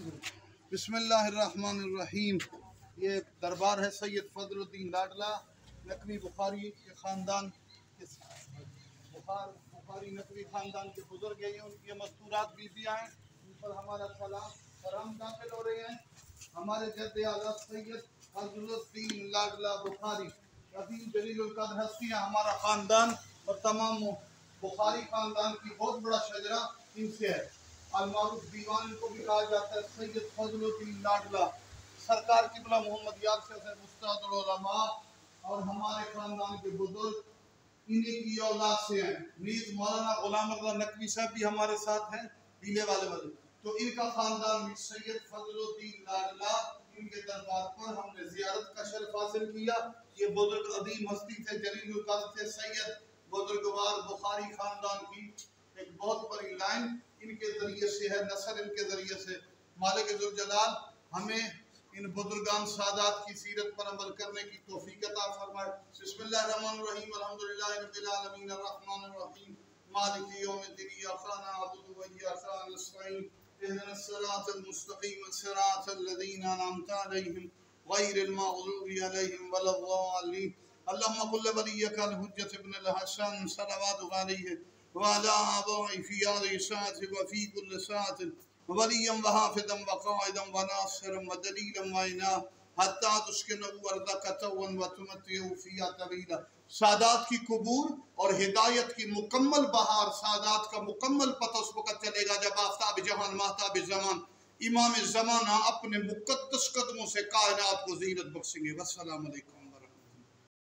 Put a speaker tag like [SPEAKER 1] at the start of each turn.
[SPEAKER 1] بسم اللہ الرحمن الرحیم۔ یہ دربار ہے سید فضل الدین لاڈلہ نقوی بخاری کے خاندان بخاری نقوی خاندان کے بزرگ ہیں، ان کی مستورات بیبیاں ہیں، ان پر ہمارا سلام کرام داخل ہو رہے ہیں۔ ہمارے جد اعلیٰ سید فضل الدین لاڈلہ بخاری عظیم جلیل القدر ہستیاں، ہمارا خاندان اور تمام بخاری خاندان کی بہت بڑا شجرہ ان سے ہے۔ المعروف دیوان ان کو بھی کہا جاتا ہے۔ سید فضل الدین لاڈلہ سرکار قبلہ محمد یار سے استاد العلماء اور ہمارے خاندان کے بزرگ انہی کی اولاد سے ہیں۔ نیز مولانا غلام رضا نقوی صاحب بھی ہمارے ساتھ ہیں، پیلے والے تو ان کا خاندان بھی سید فضل الدین لاڈلہ، ان کے دربار پر ہم نے زیارت کا شرف حاصل کیا۔ یہ بزرگ عظیم ہستی تھے، جلیل القدر تھے، سید بزرگوار بخاری خاندان کی ایک بہت بڑی لائن ان کے ذریعے سے ہے، نسل ان کے ذریعے سے۔ مالک ذوالجلال ہمیں ان بزرگان سادات کی سیرت پر عمل کرنے کی توفیق عطا فرمائے۔ بسم اللہ الرحمن الرحیم، الحمدللہ رب العالمین، الرحمن الرحیم، مالک یوم الدین، ایاک نعبد و ایاک نستعین، اهدنا الصراط المستقیم، صراط الذین انعمت علیہم غیر المغضوب علیہم ولا الضالین۔ اللہم قل ولیک الحجۃ ابن الحسن صلواتک علیہ وعلى آبائه في هذه الساعة وفي كل ساعة وليا وحافظا وقائدا وناصرا ودليلا معينا حتى تسكنه أرضك طوعا وتمتعه فيها طويلا۔ سادات کی قبور اور ہدایت کی مکمل بہار، سادات کا مکمل پتہ اس وقت چلے گا جب آفتاب جہان ماہتاب زمان امام زمانہ اپنے مقدس قدموں سے کائنات کو زینت بخشیں گے۔ والسلام علیکم۔